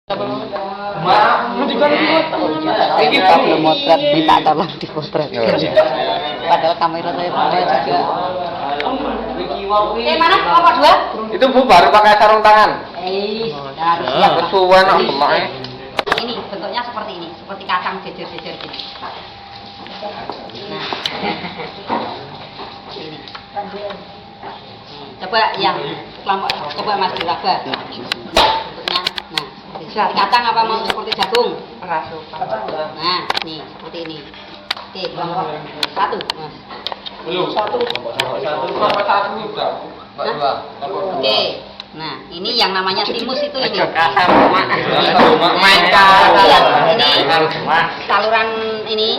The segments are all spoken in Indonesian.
Ini belum motret, minta tolong dipotret. Padahal kamera saya juga. Mana kelompok 2? Itu Bu baru pakai sarung tangan. Harus siap. Kesuwen kok gemaknya. Ini bentuknya seperti ini, seperti kacang jejer-jejer gini. Nah, ini. Coba yang kelompok, coba Mas diraba. Bentuknya, nah, seperti kacang apa mau seperti jagung? Nah, nih seperti ini. Oke, kelompok 1, Mas. Belum. Satu udah. Oke. Nah, ini yang namanya timus itu ini. Ini saluran ini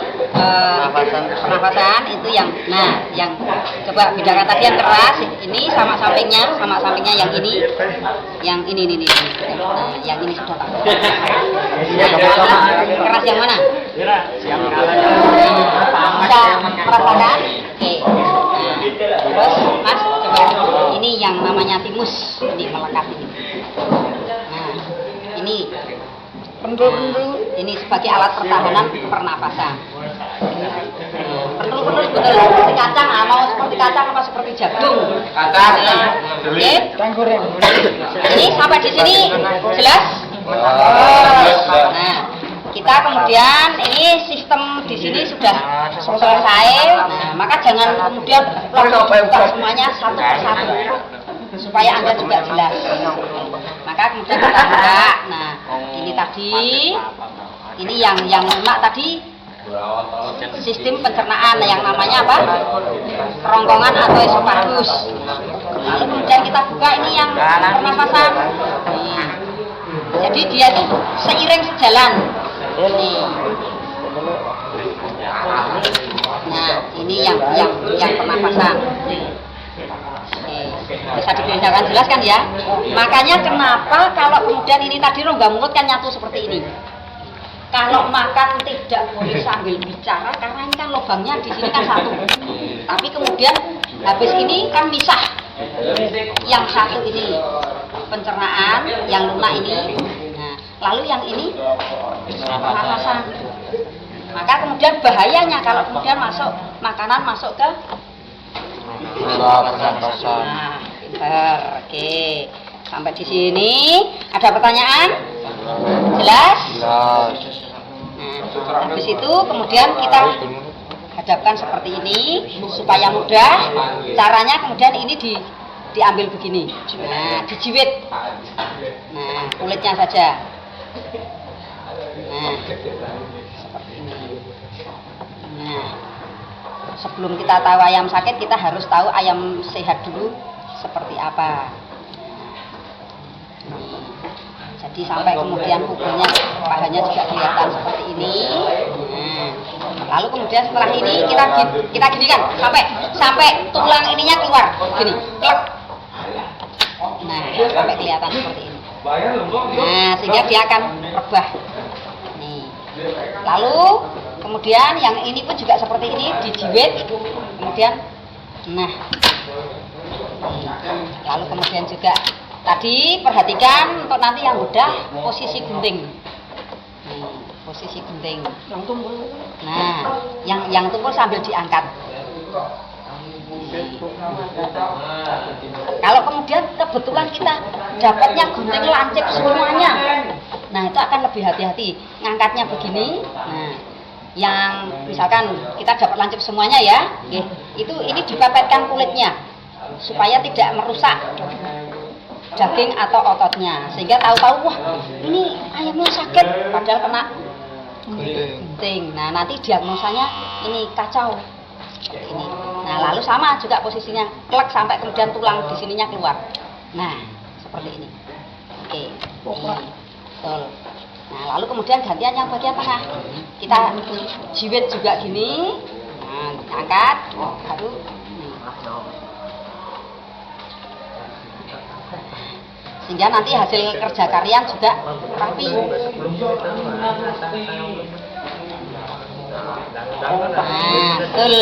pernafasan itu yang. Nah, yang coba bedakan tadi yang keras ini sama sampingnya yang ini. Yang ini. Nah, yang ini sudah tak. Keras yang mana? Bisa merasakan? Oke. Terus Mas coba ini yang namanya timus ini melekat ini. Nah ini ini sebagai alat pertahanan pernapasan. Perlu betul seperti kacang, mau seperti kacang apa seperti jagung? Kacang. Oke. Ini sampai di sini jelas? Nah, kita kemudian ini sistem di sini sudah selesai. Nah, maka jangan kemudian langsung buka semuanya satu persatu supaya Anda juga jelas. Maka kemudian kita buka. Nah, ini tadi, ini yang lemak tadi sistem pencernaan yang namanya apa? Kerongkongan atau esofagus. Lalu kemudian kita buka ini yang pernafasan. Jadi dia itu seiring sejalan. Ini. Nah, ini yang pernapasan. Bisa dibedakan jelas kan ya? Makanya kenapa kalau kemudian ini tadi rongga mulut kan nyatu seperti ini. Kalau makan tidak boleh sambil bicara karena ini kan lubangnya di sini kan satu. Tapi kemudian habis ini kan misah. Yang satu ini pencernaan, yang lunak ini. Nah, lalu yang ini pernapasan. Maka kemudian bahayanya kalau kemudian makanan masuk ke Pernapasan. Nah, pintar. Oke. Sampai di sini ada pertanyaan? Jelas? Jelas. Nah, habis itu kemudian kita hadapkan seperti ini supaya mudah. Caranya kemudian ini diambil begini. Nah, dijiwit. Nah, kulitnya saja. Nah, seperti ini. Nah, sebelum kita tahu ayam sakit, kita harus tahu ayam sehat dulu seperti apa. Jadi sampai kemudian kukunya, pahanya juga kelihatan seperti ini. Nah, lalu kemudian setelah ini kita gini kan sampai tulang ininya keluar, gini, klek. Nah, sampai kelihatan seperti ini. Nah, sehingga dia akan rebah. Nih. Lalu kemudian yang ini pun juga seperti ini, dijiwit. Kemudian, nah. Lalu kemudian juga tadi perhatikan untuk nanti yang udah posisi gunting. Posisi gunting. Yang tumpul. Nah, yang tumpul sambil diangkat. Kalau kemudian kebetulan kita dapatnya gunting lancip semuanya, nah itu akan lebih hati-hati. Ngangkatnya begini. Nah, yang misalkan kita dapat lancip semuanya ya, ini dipepetkan kulitnya supaya tidak merusak daging atau ototnya, sehingga tahu-tahu wah ini ayamnya sakit padahal kena gunting. Nah, nanti diagnosanya ini kacau seperti ini. Nah, lalu sama juga posisinya klek sampai kemudian tulang di sininya keluar. Nah, seperti ini. Oke. Betul. Nah, lalu kemudian gantian yang bagian tengah. Kita jiwit juga gini. Nah, angkat baru sehingga nanti hasil kerja kalian juga rapi. Nah, betul.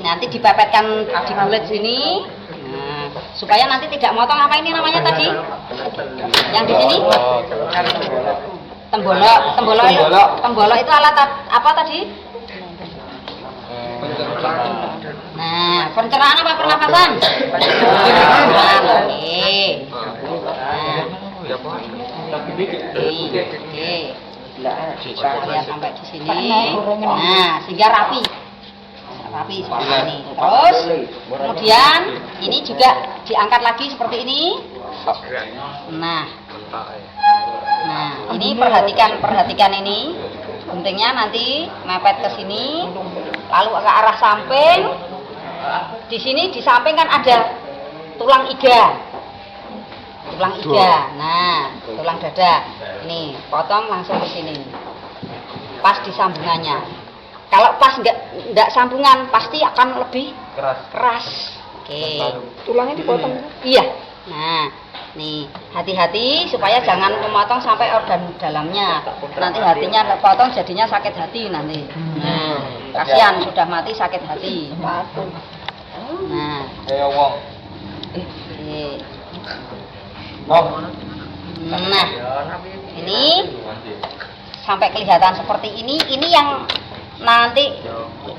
Nanti dipepetkan di kulit sini. Nah, supaya nanti tidak motong apa ini namanya tadi? Yang di sini? Tembolok. Tembolok itu alat apa tadi? Nah, pencernaan apa pernafasan? Pencernaan. Oke. Lihat sampai di sini. Nah, sehingga rapi seperti ini. Terus kemudian ini juga diangkat lagi seperti ini. Nah, ini perhatikan ini. Guntingnya nanti mepet ke sini, lalu ke arah samping. Di sini di samping kan ada tulang iga. Nah, tulang dada. Ini potong langsung ke sini. Pas di sambungannya. Kalau pas enggak sambungan pasti akan lebih keras. Oke. Tulangnya dipotong. Iya. Nah, nih hati-hati supaya jangan memotong sampai organ dalamnya. Nanti hatinya potong jadinya sakit hati nanti. Nah, kasihan sudah mati sakit hati. Nah. Nah, ini sampai kelihatan seperti ini yang nanti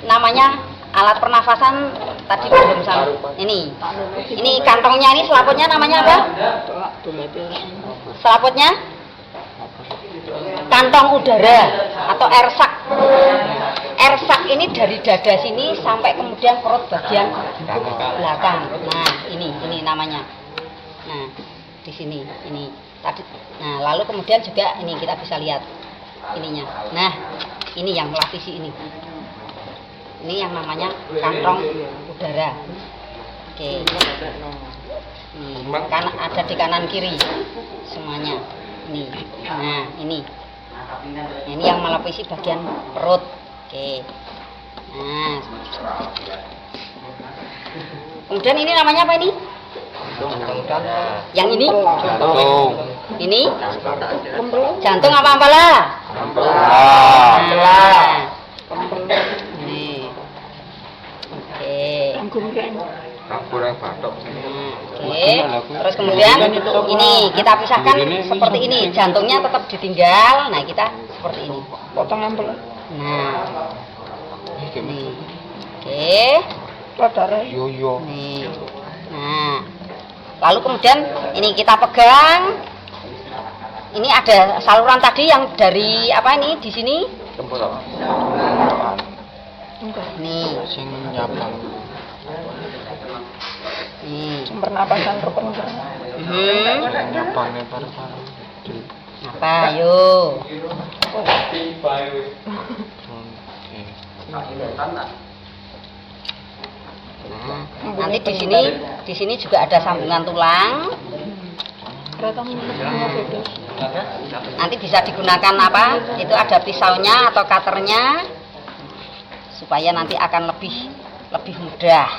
namanya alat pernafasan tadi belum sampai. Ini kantongnya, ini selaputnya namanya apa? Selaputnya kantong udara atau ersak. Ersak ini dari dada sini sampai kemudian perut bagian belakang. Nah, ini namanya. Nah, di sini ini tadi. Nah, lalu kemudian juga ini kita bisa lihat ininya. Nah, ini yang melapisi ini. Ini yang namanya kantong udara. Oke. Karena ada di kanan kiri semuanya. Ini. Nah, ini yang melapisi bagian perut. Oke. Nah. Kemudian ini namanya apa ini? Yang ini? Jantung. Ini? Jantung apa ampela? Ampela. Ini. Oke. Oke. Terus kemudian ini kita pisahkan seperti ini. Jantungnya tetap ditinggal. Nah, kita seperti ini. Potong ampela. Nah. Ini. Oke. Nih. Nah. Lalu kemudian ini kita pegang. Ini ada saluran tadi yang dari apa ini di sini? Nih. Nih. Pernapasan Apa? Ayo. Nanti di sini juga ada sambungan tulang. Nanti bisa digunakan apa? Itu ada pisaunya atau cutternya supaya nanti akan lebih mudah.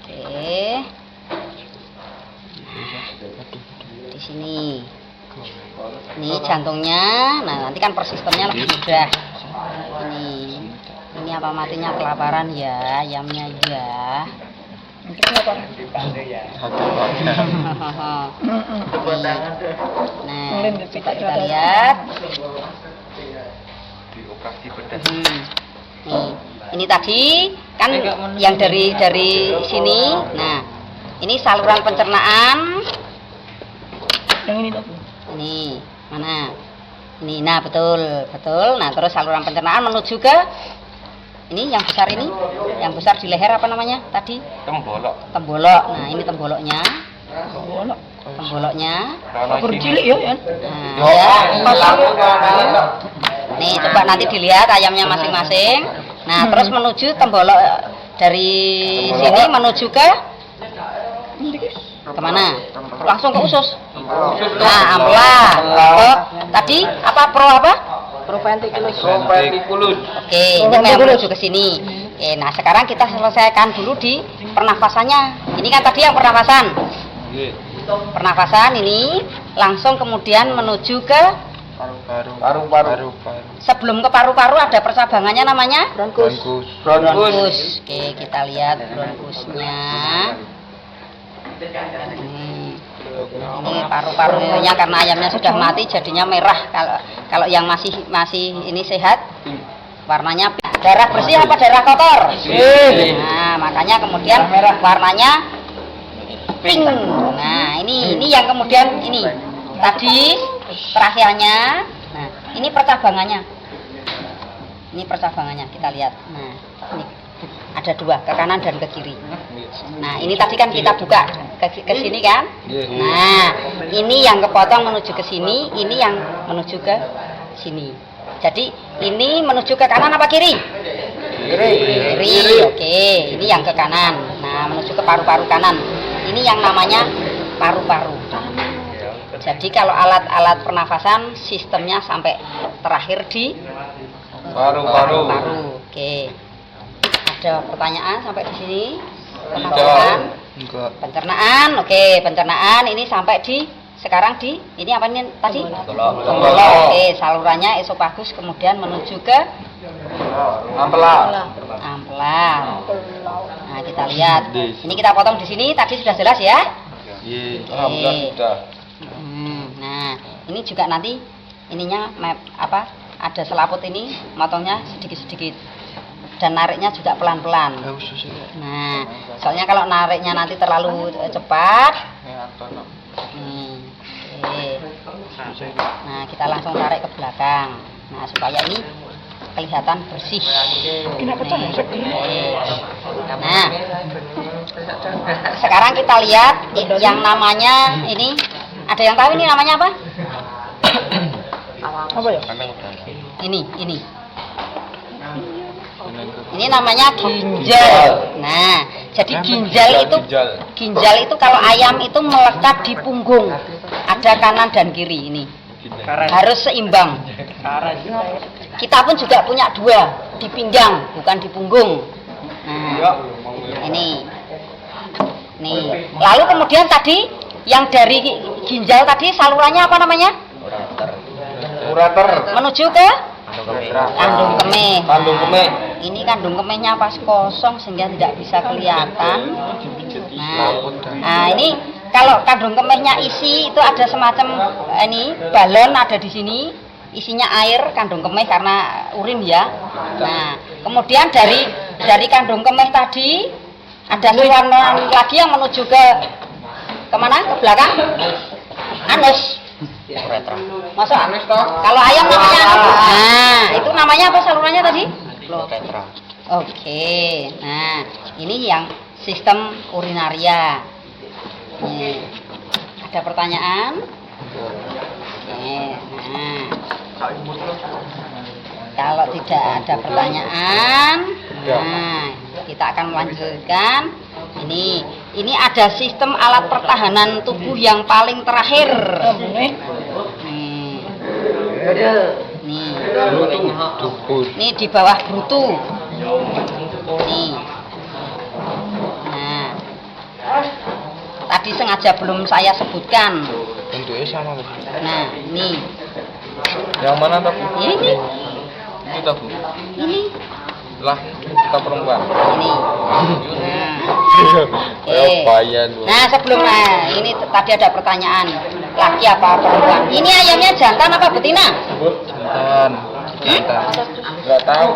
Oke. Di sini. Ini jantungnya. Nah, nanti kan persistemnya lebih mudah. Ini apa matinya kelaparan ya, ayamnya ya. Nah, coba kita lihat. Nih, ini tadi kan yang dari sini. Nah, ini saluran pencernaan. Yang ini tuh. Ini mana? Ini, nah betul. Nah, terus saluran pencernaan menuju ke ini yang besar ini, yang besar di leher apa namanya tadi? Tembolok. Nah, ini temboloknya. Bercilik ya. Nah, ya. Nih, coba nanti dilihat ayamnya masing-masing. Nah, terus menuju tembolok dari sini menuju ke kemana? Langsung ke usus. Nah, ampela. Tadi apa Proventriculus. Oke, ini menuju ke sini. Oke, nah sekarang kita selesaikan dulu di pernafasannya. Ini kan tadi yang pernafasan. Pernafasan ini langsung kemudian menuju ke Paru-paru. Sebelum ke paru-paru ada percabangannya namanya Bronkus. bronkus. Oke, kita lihat bronkusnya. Ini paru-parunya karena ayamnya sudah mati jadinya merah. Kalau yang masih ini sehat warnanya darah bersih apa darah kotor? Nah, makanya kemudian warnanya pink. Nah, ini yang kemudian ini tadi terakhirnya. Nah, ini percabangannya. Ini percabangannya kita lihat. Nah, ini ada dua, ke kanan dan ke kiri. Nah, ini tadi kan kita buka ke sini kan? Nah, ini yang kepotong menuju ke sini, ini yang menuju ke sini. Jadi, ini menuju ke kanan apa kiri? Kiri. Oke, ini yang ke kanan. Nah, menuju ke paru-paru kanan. Ini yang namanya paru-paru. Jadi kalau alat-alat pernafasan sistemnya sampai terakhir di paru-paru. Oke. Ada pertanyaan sampai di sini? Pencernaan. Oke, pencernaan ini sampai di sekarang di ini apa ini tadi? Tengkolok. Oke, salurannya esofagus kemudian menuju ke ampela. Nah, kita lihat. Ini kita potong di sini tadi sudah jelas ya? Sudah. Nah, ini juga nanti ininya ada selaput ini motongnya sedikit-sedikit dan nariknya juga pelan-pelan. Nah, soalnya kalau nariknya nanti terlalu cepat. Nah, kita langsung tarik ke belakang. Nah, supaya ini kelihatan bersih. Nah, sekarang kita lihat yang namanya ini. Ada yang tahu ini namanya apa? Apa ya? Ini. Ini namanya ginjal. Nah, jadi ginjal itu kalau ayam itu melekat di punggung. Ada kanan dan kiri ini. Harus seimbang. Kita pun juga punya dua di pinggang, bukan di punggung. Nah, ini. Nih. Lalu kemudian tadi yang dari ginjal tadi salurannya apa namanya? Ureter. Menuju ke kandung kemih. Ini kandung kemihnya pas kosong sehingga tidak bisa kelihatan. Nah, ini kalau kandung kemihnya isi itu ada semacam ini balon ada di sini, isinya air kandung kemih karena urin ya. Nah, kemudian dari kandung kemih tadi ada saluran lagi yang menuju ke kemana? Ke belakang? Anus. Masa anus toh? Kalau ayam namanya anus. Nah, itu namanya apa salurannya tadi? Oke. Nah, ini yang sistem urinaria. Nih. Ada pertanyaan? Oke. Nah. Kalau tidak ada pertanyaan, nah, kita akan melanjutkan. Ini ada sistem alat pertahanan tubuh yang paling terakhir. Nih di bawah brutu. Nih. Nah, tadi sengaja belum saya sebutkan. Bentuknya sama. Nah, ini. Yang mana Bu? Ini. Itu Bu. Ini. Lah, kita perempuan. Ini. Nah, sebelum ini tadi ada pertanyaan laki apa perempuan. Ini ayamnya jantan apa betina? Jantan. Enggak tahu.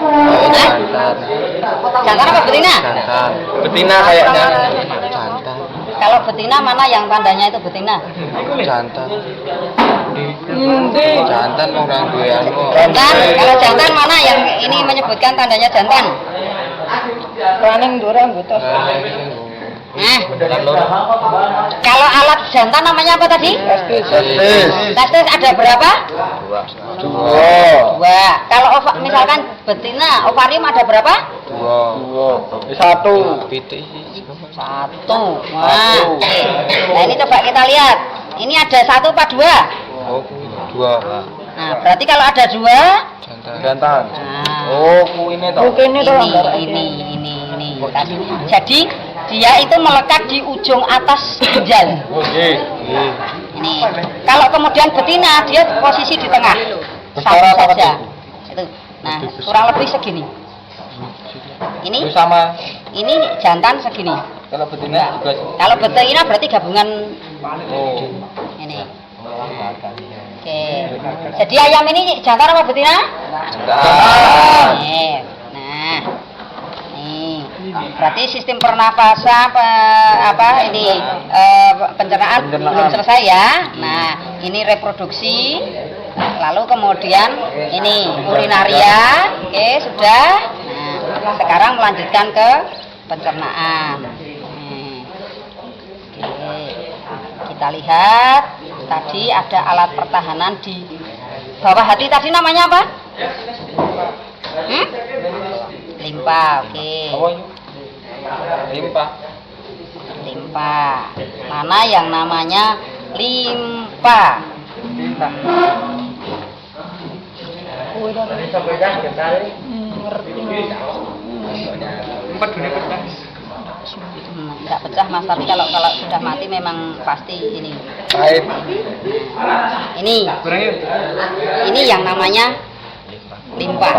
Jantan apa betina? Jantan. Betina kayaknya. Jantan. Kalau betina mana yang tandanya itu betina? Jantan. Jantan orang gue jantan. Kalau jantan mana yang ini menyebutkan tandanya jantan? Running dorang gitu. Nah, kalau alat jantan namanya apa tadi? Testis ada berapa? Dua. Kalau misalkan betina, ovarium ada berapa? Satu. Satu. Wah. Nah, ini coba kita lihat. Ini ada satu apa dua? Dua. Nah, berarti kalau ada dua jantan. Nah, ini. Jadi dia itu melekat di ujung atas ginjal. Ini. Kalau kemudian betina dia posisi di tengah. Satu Besar apa saja. kecil? Itu. Nah, kurang lebih segini. Ini Sama. ini jantan segini. Kalau betina juga. Kalau betina berarti gabungan Oh. ini. Oke. Jadi ayam ini jantan apa betina? Jantan. Nah, nih. Berarti sistem pernafasan pencernaan belum selesai ya. Nah, ini reproduksi. Lalu kemudian ini urinaria. Oke, sudah. Nah, sekarang melanjutkan ke pencernaan. Oke. Kita lihat tadi ada alat pertahanan di bawah hati, tadi namanya apa? Limpa, oke. Limpa. Limpa. Mana yang namanya limpa? Enggak pecah mas, tapi kalau sudah mati memang pasti ini. Pahit. Ini yang namanya limpa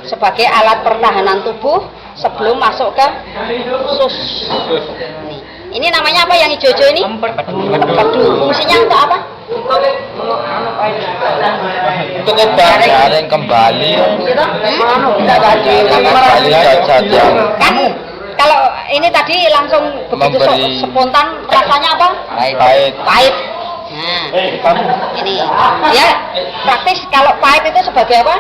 sebagai alat pertahanan tubuh sebelum masuk ke usus. Ini namanya apa yang hijau-hijau ini? Empedu. Fungsinya untuk apa? Untuk obat jaring kembali. Kembali jajan. Kan kalau ini tadi langsung begitu Memberi- spontan rasanya apa? Pahit. Pahit. Nah, ini dia praktis kalau pahit itu sebagai apa?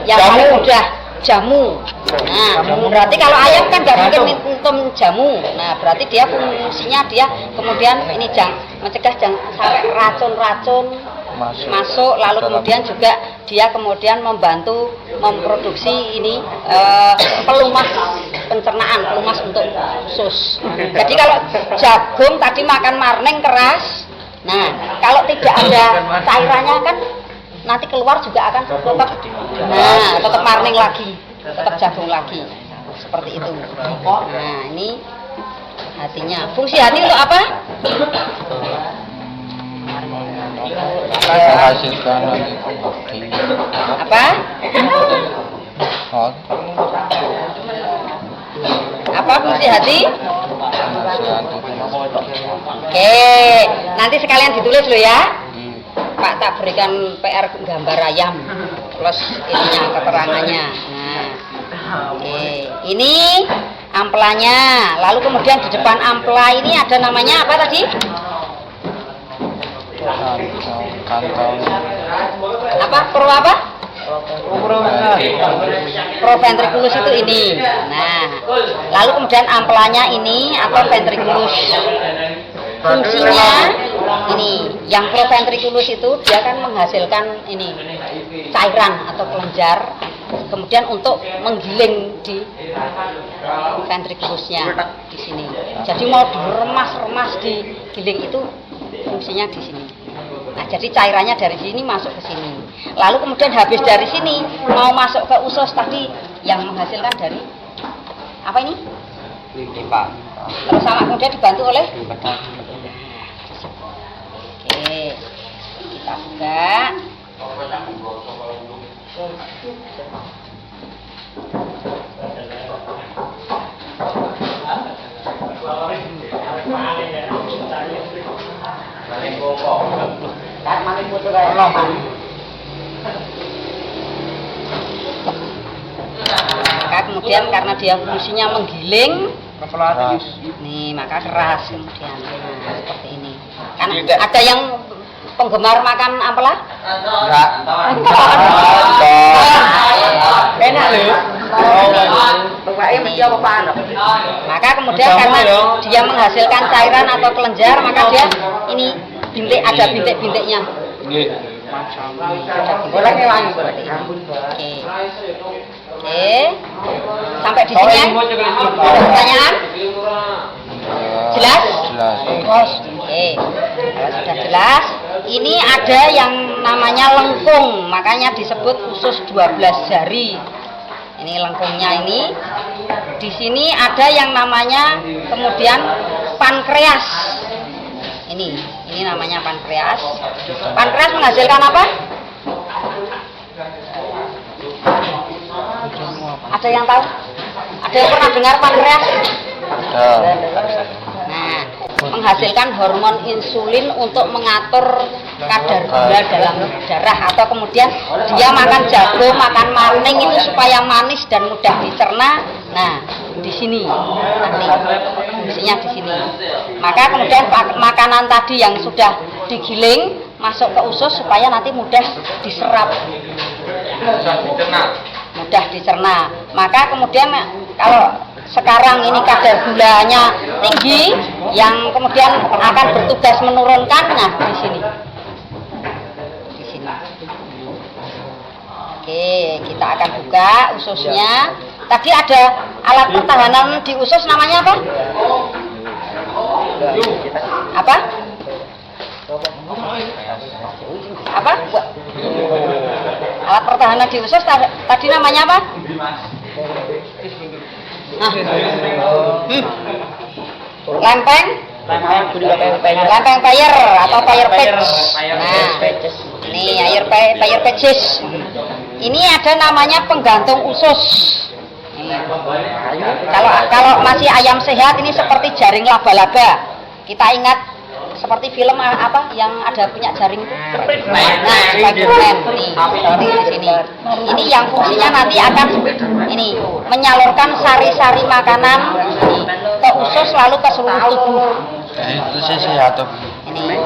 Yang paling mudah jamu. Nah, berarti kalau ayam kan nggak mungkin minum jamu. Nah, berarti dia fungsinya dia kemudian ini mencegah sampai racun-racun masuk, lalu kemudian juga dia kemudian membantu memproduksi ini pelumas pencernaan, pelumas untuk usus. Jadi kalau jagung tadi makan marning keras, nah kalau tidak ada cairannya kan nanti keluar juga akan tetap marning lagi, tetap jagung lagi, seperti itu. Nah ini hatinya, fungsi hati untuk apa? Menghasilkan Apa? Apa fungsi hati? Oke, nanti sekalian ditulis lo ya. Pak tak berikan PR gambar ayam plus ininya keterangannya. Nah, oke, ini amplanya. Lalu kemudian di depan ampla ini ada namanya apa tadi? Kantong. Apa? Pro apa? Proventriculus itu ini. Nah, lalu kemudian amplanya ini atau ventriculus. Fungsinya ini, yang proventriculus itu dia kan menghasilkan ini cairan atau kelenjar, kemudian untuk menggiling di ventriculusnya di sini. Jadi mau diremas-remas di giling itu fungsinya di sini. Nah, jadi cairannya dari sini masuk ke sini. Lalu kemudian habis dari sini mau masuk ke usus tadi yang menghasilkan dari apa ini? Limpa. Terus sama kemudian dibantu oleh Oke, kita buka. Maka kemudian karena dia fungsinya menggiling, nih maka keras kemudian. Nah, seperti ini. Kan ada yang penggemar makan ampela? Enggak. Enak loh. Maka kemudian karena dia menghasilkan cairan atau kelenjar, maka dia ini bintik, ada bintik-bintiknya. Oke. Sampai di sini ya. Ada pertanyaan? Jelas? Jelas. Oke. Kalau sudah jelas, ini ada yang namanya lengkung, makanya disebut usus 12 jari. Ini lengkungnya ini. Di sini ada yang namanya kemudian pankreas. Ini Ini namanya pankreas. Pankreas menghasilkan apa? Ada yang tahu? Ada yang pernah dengar pankreas? Nah, menghasilkan hormon insulin untuk mengatur kadar gula dalam darah, atau kemudian dia makan jago, makan maning itu supaya manis dan mudah dicerna. Nah, di sini nanti fungsinya di sini. Maka kemudian makanan tadi yang sudah digiling masuk ke usus supaya nanti mudah diserap, mudah dicerna. Maka kemudian kalau sekarang ini kadar gulanya tinggi, yang kemudian akan bertugas menurunkan, nah di sini. Oke, kita akan buka ususnya. Tadi ada alat pertahanan di usus, namanya apa? Apa? Apa? Alat pertahanan di usus tadi namanya apa? Nah. Lempeng payer atau payer patch. Nah, ini payer patches. Ini ada namanya penggantung usus. Kalau masih ayam sehat ini seperti jaring laba-laba. Kita ingat seperti film apa yang ada punya jaring itu? Nah, Spiderman nih, seperti di sini. Ini yang fungsinya nanti akan ini menyalurkan sari-sari makanan ini ke usus lalu ke seluruh tubuh. Itu sih sehat tuh. Ini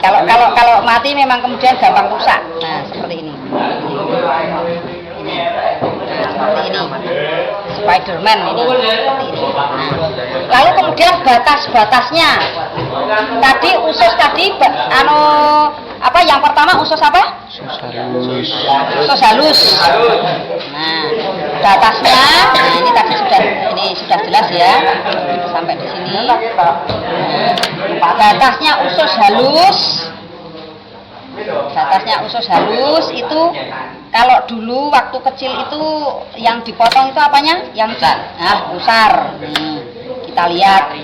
kalau mati memang kemudian gampang rusak. Nah, seperti ini. Seperti ini. Spiderman ini seperti ini. Nah, lalu kemudian batas-batasnya. Tadi usus tadi apa yang pertama usus apa? Usus halus. Nah, batasnya, nah ini tadi sudah jelas ya. Sampai di sini. Batasnya usus halus. Batasnya usus halus itu kalau dulu waktu kecil itu yang dipotong itu apanya? Yang pusar. Nih, kita lihat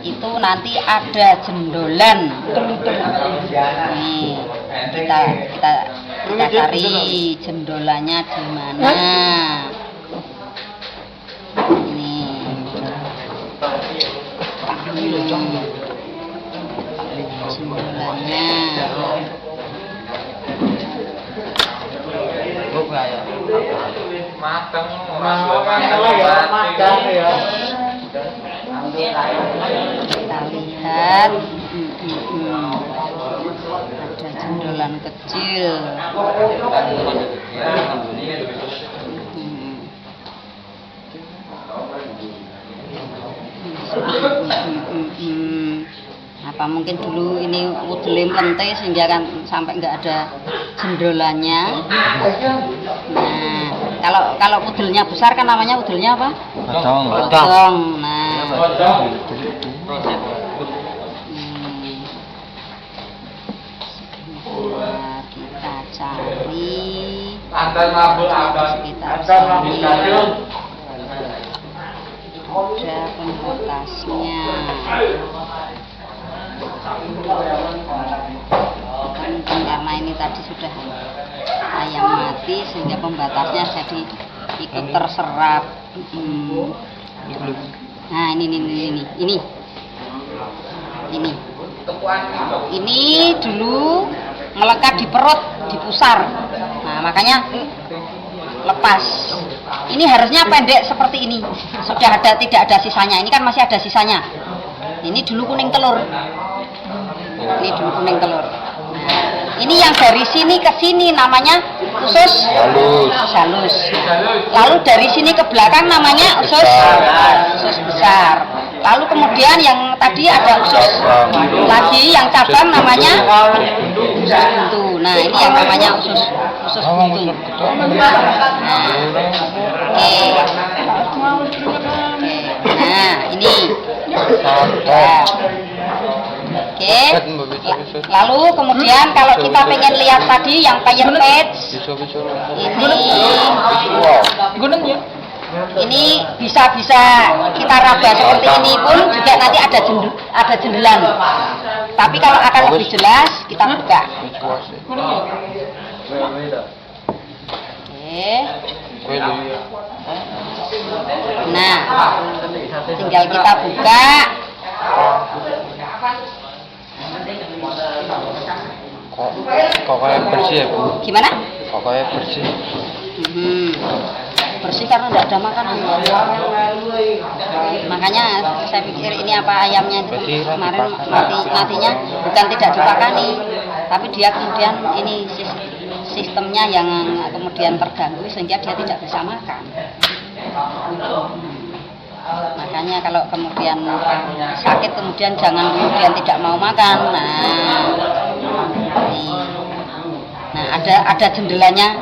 itu nanti ada jendolan. Nih, kita cari jendolannya di mana. Ini. Jendolannya. Kita lihat ada jendolan kecil. Apa mungkin dulu ini udele lente sehingga kan sampai nggak ada jendolannya. Nah, kalau udelnya besar kan namanya udelnya apa? Bodong. Nah, kita cari sekitar sini. Ada pembatasnya. Karena ini tadi sudah ayam mati sehingga pembatasnya jadi ikut terserap. Nah, ini dulu melekat di perut, di pusar. Nah, makanya lepas. Ini harusnya pendek seperti ini. Sudah tidak ada sisanya. Ini kan masih ada sisanya. Ini dulu kuning telur. Ini dulu kuning telur. Nah, ini yang dari sini ke sini namanya usus halus. Lalu dari sini ke belakang namanya usus besar. Lalu kemudian yang tadi ada usus lagi yang cabang namanya usus buntu. Nah, ini yang namanya usus buntu. Nah, ini. Oke. Lalu kemudian kalau kita pengen lihat tadi yang payer patch ini Ini bisa kita raba seperti ini pun juga nanti ada jendelan. Tapi kalau akan lebih jelas kita buka. Oke. Nah, tinggal kita buka. Kok kayak bersih ya Bu? Gimana? Kok kayak bersih? Bersih karena tidak ada makanan. Makanya saya pikir ini apa ayamnya itu kemarin matinya bukan tidak dipakani, tapi dia kemudian ini sistemnya yang kemudian terganggu sehingga dia tidak bisa makan. Makanya kalau kemudian sakit kemudian jangan kemudian tidak mau makan. Nah ada jendelanya.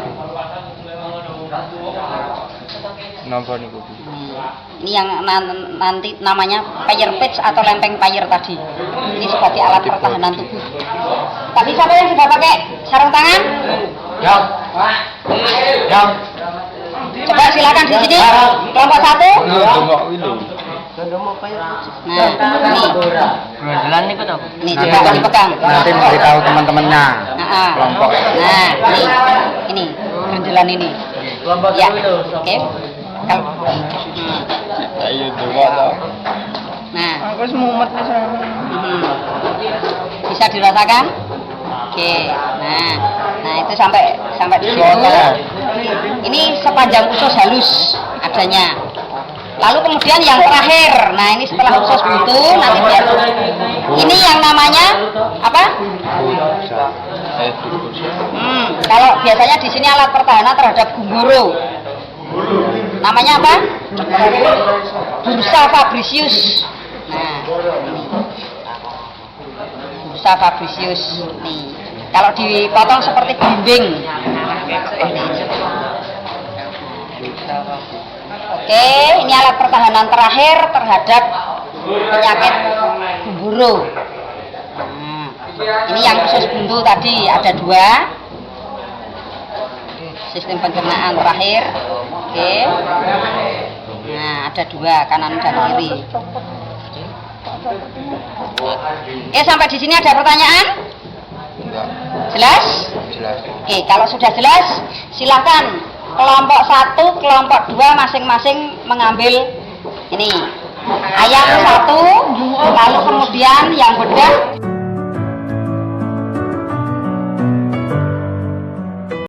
Kenapa nih Bu? Ini yang nanti namanya payer patch atau lempeng payer tadi. Ini sebagai alat pertahanan tubuh. Tadi siapa yang sudah pakai sarung tangan? Jam. Coba silakan di sini. Kelompok 1. Nah, ini. Jalan nih kok. Ini coba dipegang. Nanti memberitahu teman-temannya. Kelompok. Nah, ini ganjelan ini. Ya, oke. Ayo coba toh. Nah, Aku semumet nih saya. bisa dirasakan? Oke. Nah itu sampai di situ. Ini sepanjang usus halus adanya. Lalu kemudian yang terakhir, nah ini setelah usus buntu nanti dia. Ini yang namanya apa? Kalau biasanya di sini alat pertahanan terhadap gunggoro. Namanya apa? Bursa Fabricius. Nah, ini. Bursa Fabricius. Nih, kalau dipotong seperti belimbing. Oke, ini alat pertahanan terakhir terhadap penyakit gunggoro. Nah, ini yang usus buntu tadi ada 2. Sistem pencernaan terakhir. Oke. Nah, ada 2, kanan dan kiri. Oke, sampai di sini ada pertanyaan? Enggak. Jelas? Jelas. Oke, kalau sudah jelas, silakan kelompok 1, kelompok 2 masing-masing mengambil ini ayam 1, lalu kemudian yang bedah